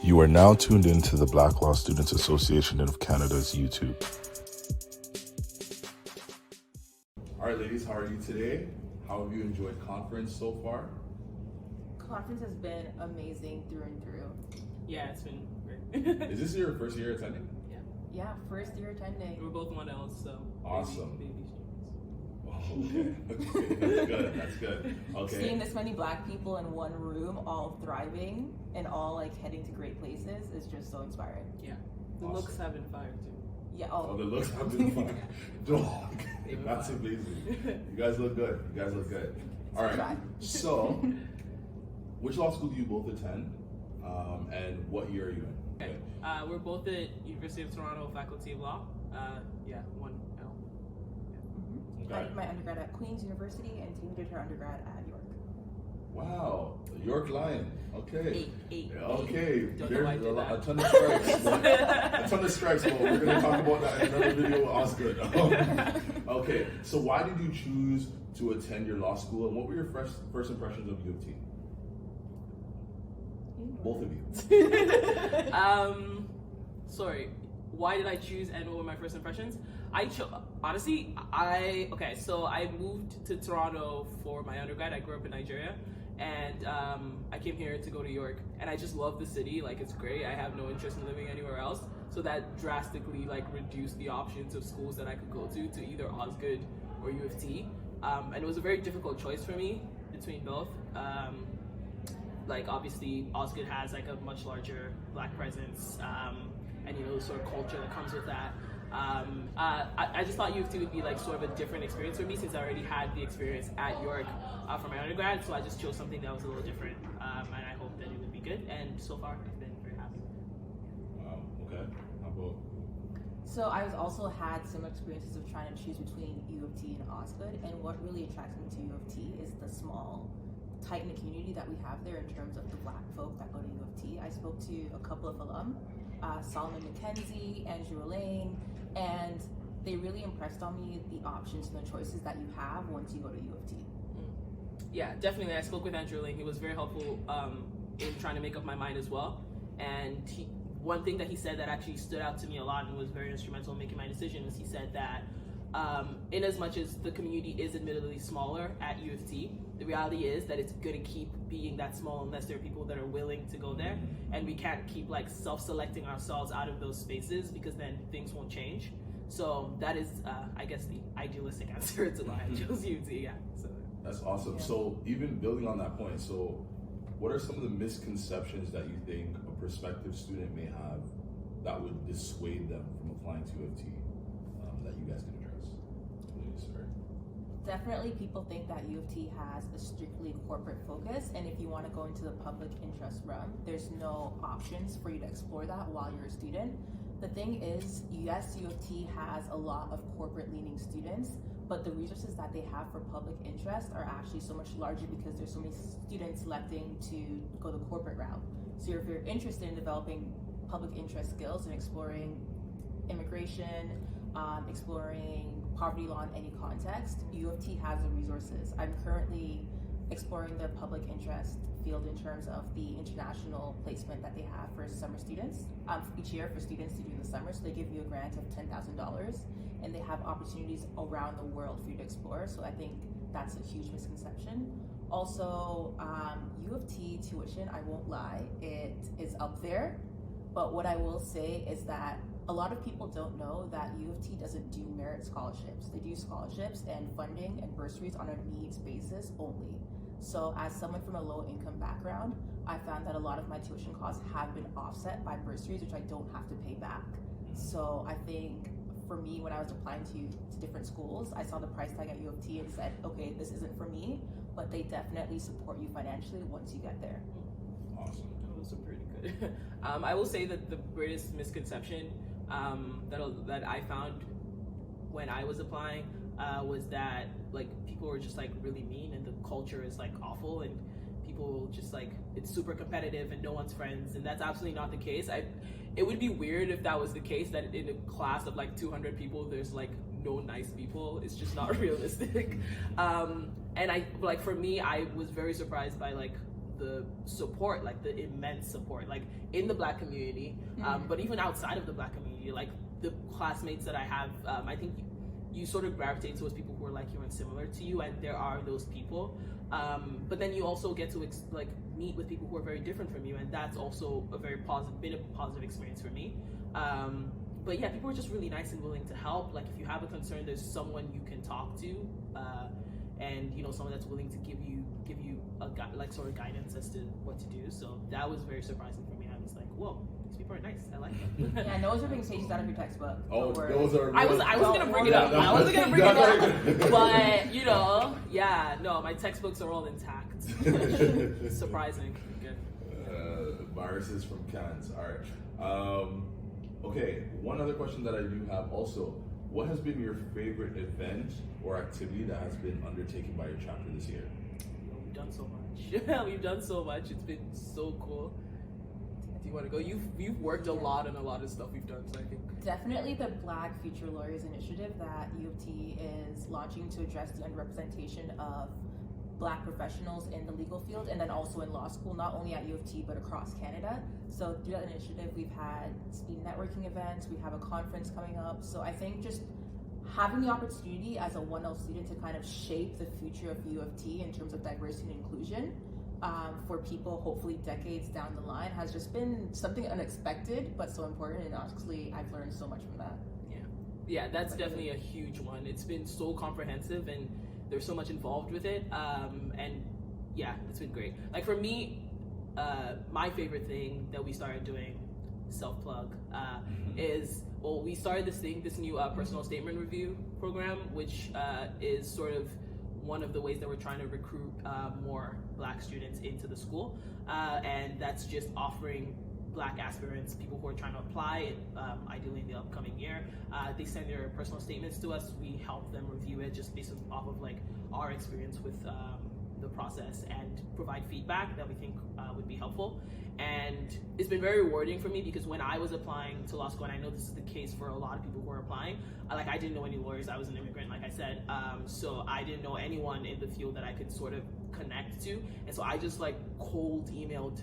You are now tuned in to the Black Law Students Association of Canada's YouTube. All right, ladies, how are you today? How have you enjoyed conference so far? Conference has been amazing through and through. Yeah, it's been great. Is this your first year attending? Yeah, first year attending. We're both 1Ls, so awesome. Baby students. Okay, that's good. Okay. Seeing this many Black people in one room, all thriving and all like heading to great places, is just so inspiring. Yeah, the awesome. Looks have been fired too. Yeah. Oh, the looks have been fun. Dog. That's amazing. You guys look good. All right. So, which law school do you both attend, and what year are you in? Okay. We're both at University of Toronto Faculty of Law. 1L. Okay. I did my undergrad at Queen's University, and Tammy did her undergrad at York. Wow, the York Lion. Okay. Eight. Okay. Don't know why I did a ton of strikes. A ton of strikes. Well, we're going to talk about that in another video with Osgood. Okay. So, why did you choose to attend your law school, and what were your first impressions of U of T? Both of you. Sorry. Why did I choose and what were my first impressions? I moved to Toronto for my undergrad. I grew up in Nigeria, and I came here to go to York, and I just love the city. Like, it's great. I have no interest in living anywhere else, so that drastically reduced the options of schools that I could go to either Osgood or U of T, and it was a very difficult choice for me between both. Obviously Osgood has a much larger Black presence, and the sort of culture that comes with that. I just thought U of T would be sort of a different experience for me, since I already had the experience at York for my undergrad, so I just chose something that was a little different, and I hope that it would be good, and so far I've been very happy. Wow, okay. How about? So I was also had some experiences of trying to choose between U of T and Osgood, and what really attracts me to U of T is the small, tight-knit community that we have there in terms of the Black folk that go to U of T. I spoke to a couple of alum, Solomon McKenzie, Andrew Lane, and they really impressed on me the options and the choices that you have once you go to U of T. Yeah, definitely. I spoke with Andrew Lane. He was very helpful in trying to make up my mind as well. And one thing that he said that actually stood out to me a lot and was very instrumental in making my decision was he said that in as much as the community is admittedly smaller at U of T, the reality is that it's going to keep being that small unless there are people that are willing to go there, and we can't keep self-selecting ourselves out of those spaces, because then things won't change. So that is, I guess, the idealistic answer to why I chose U of T. Yeah. So that's awesome. Yeah. So even building on that point, so what are some of the misconceptions that you think a prospective student may have that would dissuade them from applying to U of T that you guys can address? Please, sir. Definitely people think that U of T has a strictly corporate focus, and if you want to go into the public interest realm, there's no options for you to explore that while you're a student. The thing is, yes, U of T has a lot of corporate leaning students, but the resources that they have for public interest are actually so much larger because there's so many students electing to go the corporate route. So if you're interested in developing public interest skills and exploring immigration, exploring poverty law in any context, U of T has the resources. I'm currently exploring the public interest field in terms of the international placement that they have for summer students, each year for students to do in the summer. So they give you a grant of $10,000, and they have opportunities around the world for you to explore. So I think that's a huge misconception. Also, U of T tuition, I won't lie, it is up there. But what I will say is that a lot of people don't know that U of T doesn't do merit scholarships. They do scholarships and funding and bursaries on a needs basis only. So as someone from a low income background, I found that a lot of my tuition costs have been offset by bursaries, which I don't have to pay back. So I think for me, when I was applying to different schools, I saw the price tag at U of T and said, okay, this isn't for me, but they definitely support you financially once you get there. Awesome. Those are pretty good. I will say that the greatest misconception that I found when I was applying was that people were just really mean, and the culture is awful, and people just it's super competitive and no one's friends, and that's absolutely not the case. It would be weird if that was the case, that in a class of 200 people there's no nice people. It's just not realistic. And for me, I was very surprised by the support, like the immense support, like in the Black community, but even outside of the Black community, like the classmates that I have, I think you sort of gravitate towards people who are like you and similar to you, and there are those people. But then you also get to like meet with people who are very different from you, and that's also been a positive experience for me. But yeah, people are just really nice and willing to help. Like if you have a concern, there's someone you can talk to, and someone that's willing to give you a sort of guidance as to what to do. So that was very surprising for me. I was like, whoa, these people are nice. I like them. Yeah, those are being pages out of your textbook. Oh, those are. I wasn't gonna bring it up. I wasn't gonna bring it up. But yeah, no, my textbooks are all intact. Surprising. Good. Viruses from cans. All right. Okay. One other question that I do have also. What has been your favorite event or activity that has been undertaken by your chapter this year? We've done so much. We've done so much. It's been so cool. Do you want to go? You've worked a lot on a lot of stuff we've done, so I think definitely the Black Future Lawyers Initiative that U of T is launching to address the underrepresentation of Black professionals in the legal field, and then also in law school, not only at U of T but across Canada. So through that initiative, we've had speed networking events, we have a conference coming up. So I think just having the opportunity as a 1L student to kind of shape the future of U of T in terms of diversity and inclusion for people hopefully decades down the line has just been something unexpected but so important, and honestly I've learned so much from that. Yeah, that's definitely a huge one. It's been so comprehensive and there's so much involved with it, and yeah, it's been great. Like for me, my favorite thing that we started doing, self-plug, is, well, we started this new personal statement review program, which is sort of one of the ways that we're trying to recruit more Black students into the school, and that's just offering Black aspirants, people who are trying to apply, ideally in the upcoming year, they send their personal statements to us. We help them review it just based off of like our experience with the process, and provide feedback that we think would be helpful. And it's been very rewarding for me, because when I was applying to law school, and I know this is the case for a lot of people who are applying, I didn't know any lawyers. I was an immigrant, like I said, so I didn't know anyone in the field that I could sort of connect to, and so I just like cold emailed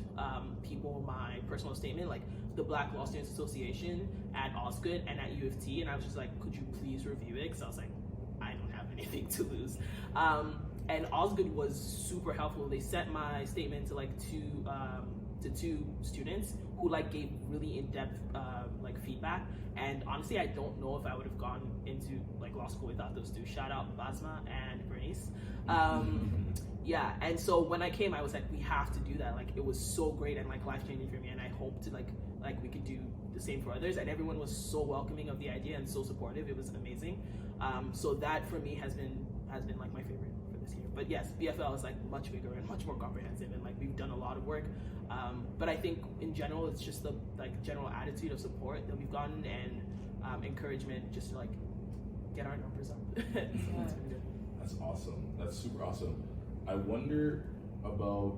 people my personal statement, like the Black Law Students Association at Osgood and at U of T, and I was just like, could you please review it, because I was like, I don't have anything to lose. And Osgood was super helpful. They sent my statement to like two students who like gave really in-depth like feedback, and honestly I don't know if I would have gone into like law school without those two. Shout out Basma and Bernice. Yeah, and so when I came, I was like, we have to do that. Like it was so great and like life-changing for me, and I hope to like we could do the same for others. And everyone was so welcoming of the idea and so supportive. It was amazing. So that for me has been like my favorite for this year. But yes, BFL is like much bigger and much more comprehensive, and like we've done a lot of work. But I think in general, it's just the like general attitude of support that we've gotten, and encouragement just to like get our numbers up. It's been good. That's awesome. That's super awesome. I wonder about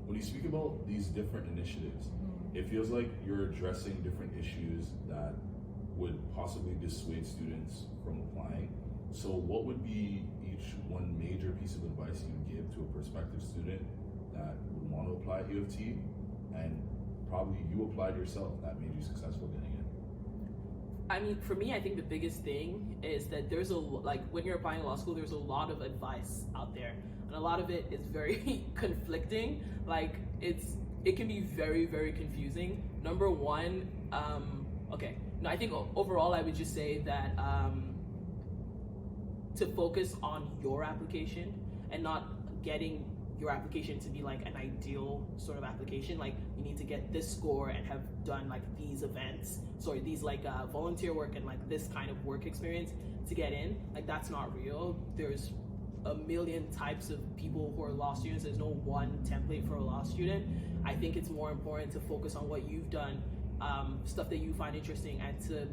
when you speak about these different initiatives, it feels like you're addressing different issues that would possibly dissuade students from applying. So what would be each one major piece of advice you would give to a prospective student that would want to apply at U of T, and probably you applied yourself that made you successful getting in? I mean, for me, I think the biggest thing is that there's when you're applying to law school, there's a lot of advice out there, and a lot of it is very conflicting. Like it can be very, very confusing. Number one, I think overall I would just say that to focus on your application and not getting your application to be like an ideal sort of application. Like you need to get this score and have done like these events, these like volunteer work and like this kind of work experience to get in. Like that's not real. There's a million types of people who are law students. There's no one template for a law student. I think it's more important to focus on what you've done, stuff that you find interesting, and to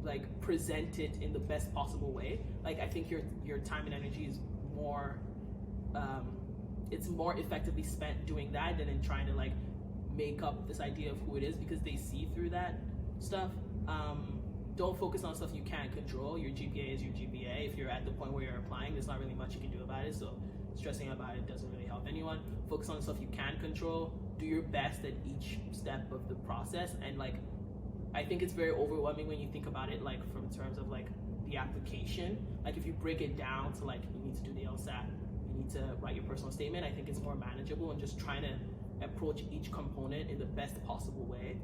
like present it in the best possible way. Like I think your time and energy is more it's more effectively spent doing that than in trying to like make up this idea of who it is, because they see through that stuff. Don't focus on stuff you can't control. Your GPA is your GPA. If you're at the point where you're applying, there's not really much you can do about it, so stressing about it doesn't really help anyone. Focus on the stuff you can control. Do your best at each step of the process. And like, I think it's very overwhelming when you think about it, like from terms of like the application. Like if you break it down to like, you need to do the LSAT, you need to write your personal statement, I think it's more manageable and just trying to approach each component in the best possible way.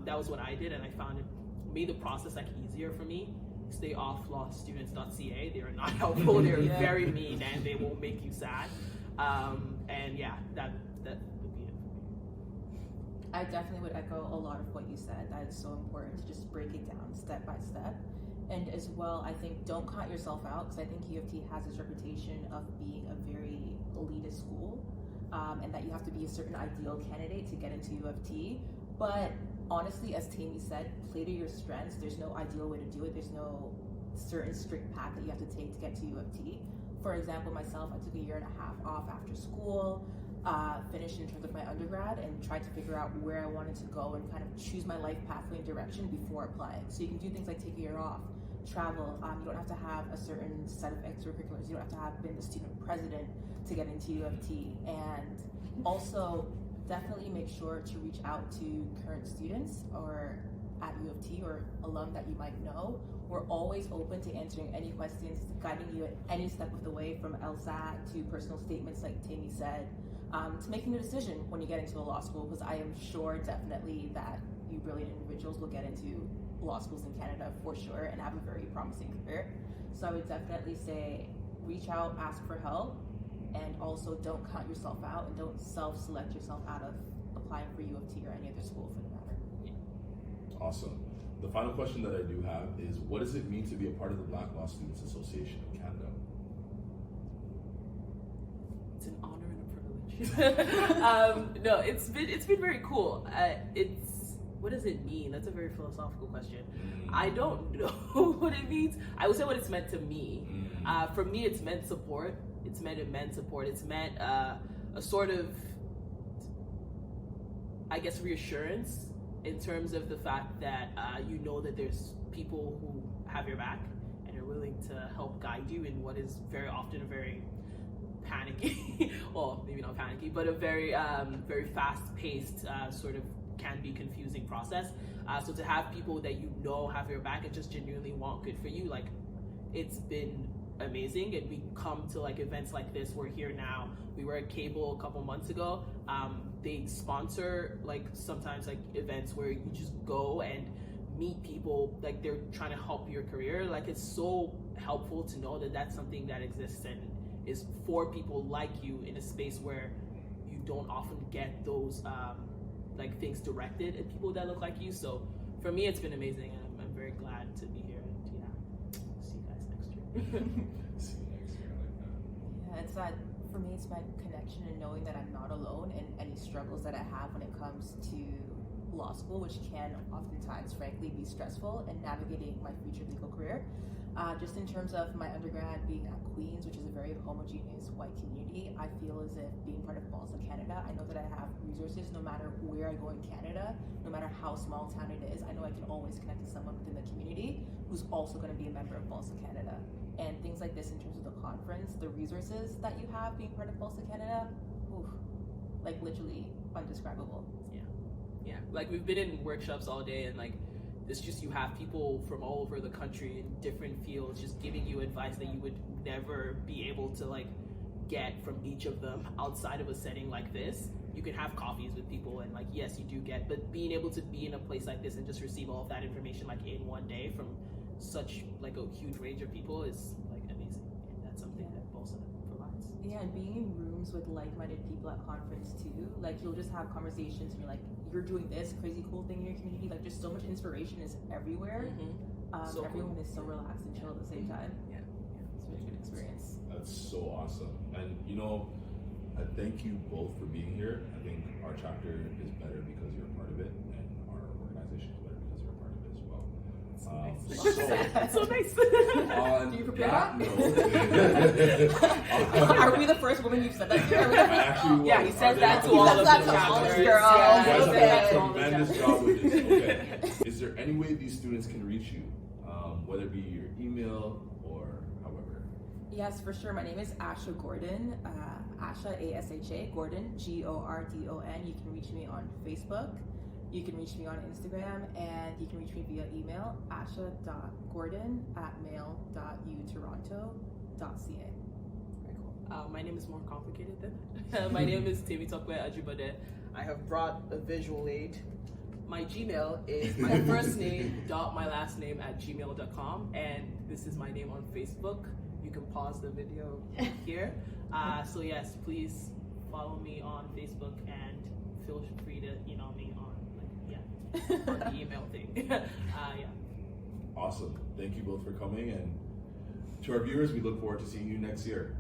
That was what I did, and I found it made the process like easier for me. Stay off lawstudents.ca. They are not helpful. They're very mean and they will make you sad. And yeah, that would be it for me. I definitely would echo a lot of what you said. That is so important to just break it down step by step. And as well, I think don't count yourself out, because I think U of T has this reputation of being a very elitist school, and that you have to be a certain ideal candidate to get into U of T. But honestly, as Tammy said, play to your strengths. There's no ideal way to do it. There's no certain strict path that you have to take to get to U of T. For example, myself, I took a year and a half off after school, finished in terms of my undergrad, and tried to figure out where I wanted to go and kind of choose my life pathway and direction before applying. So you can do things like take a year off, travel. You don't have to have a certain set of extracurriculars. You don't have to have been the student president to get into U of T. And also, definitely make sure to reach out to current students or at U of T or alum that you might know. We're always open to answering any questions, guiding you at any step of the way, from LSAT to personal statements like Tammy said, to making a decision when you get into a law school, because I am sure definitely that you brilliant individuals will get into law schools in Canada for sure and have a very promising career. So I would definitely say reach out, ask for help, and also don't count yourself out and don't self-select yourself out of applying for U of T or any other school for the matter. Yeah. Awesome. The final question that I do have is, what does it mean to be a part of the Black Law Students Association of Canada? It's an honor and a privilege. No, it's been very cool. What does it mean? That's a very philosophical question. I don't know what it means. I would say what it's meant to me. For me, it's meant support. It's meant immense support. It's meant a sort of, I guess, reassurance in terms of the fact that you know that there's people who have your back and are willing to help guide you in what is very often a very panicky, well, maybe not panicky, but a very, very fast-paced sort of can be confusing process. So to have people that you know have your back and just genuinely want good for you, like, it's been amazing. And we come to like events like this. We're here now. We were at Cable a couple months ago. They sponsor like sometimes like events where you just go and meet people, like they're trying to help your career. Like, it's so helpful to know that that's something that exists and is for people like you in a space where you don't often get those like things directed at people that look like you. So for me, it's been amazing, and I'm very glad to be here. And yeah, see you guys next year. See you next year. I like that. Yeah, it's that, for me, it's my connection and knowing that I'm not alone in any struggles that I have when it comes to law school, which can oftentimes, frankly, be stressful, and navigating my future legal career. Just in terms of my undergrad being at Queen's, which is a very homogeneous white community, I feel as if being part of BLSA Canada, I know that I have resources no matter where I go in Canada, no matter how small town it is. I know I can always connect to someone within the community who's also going to be a member of BLSA Canada. And things like this in terms of the conference, the resources that you have being part of BLSA Canada, oof, like literally undescribable. Yeah, like we've been in workshops all day, and like it's just, you have people from all over the country in different fields just giving you advice that you would never be able to like get from each of them outside of a setting like this. You can have coffees with people, and like, yes, you do get, but being able to be in a place like this and just receive all of that information like in one day from such like a huge range of people is like amazing. And that's something that BLSA provides. Yeah, and being in rooms with like-minded people at conference too, like you'll just have conversations and you're like, you're doing this crazy cool thing in your community. Like, just so much inspiration is everywhere. So everyone cool. is so relaxed and chill at the same time. Yeah. It's a really good experience. That's so awesome. And you know, I thank you both for being here. I think our chapter is better because you're a part of it, and our organization is better because you're a part of it as well. That's so nice. On Do you prepare that? Are we the first woman you've said that to? Yeah, he says that to all of the chapters. You guys have Yeah. done a tremendous job with this. Okay. Is there any way these students can reach you, whether it be your email or however? Yes, for sure. My name is Asha Gordon. Asha, A-S-H-A, Gordon, G-O-R-D-O-N. You can reach me on Facebook. You can reach me on Instagram, and you can reach me via email, asha.gordon@mail.utoronto.ca. Very cool. My name is more complicated than that. My name is Temi Tokwe Ajibade. I have brought a visual aid. My Gmail is my first name dot my last name @gmail.com, and this is my name on Facebook. You can pause the video here. So yes, please follow me on Facebook and feel free to email me on on the email thing. Yeah. Awesome. Thank you both for coming, and to our viewers, we look forward to seeing you next year.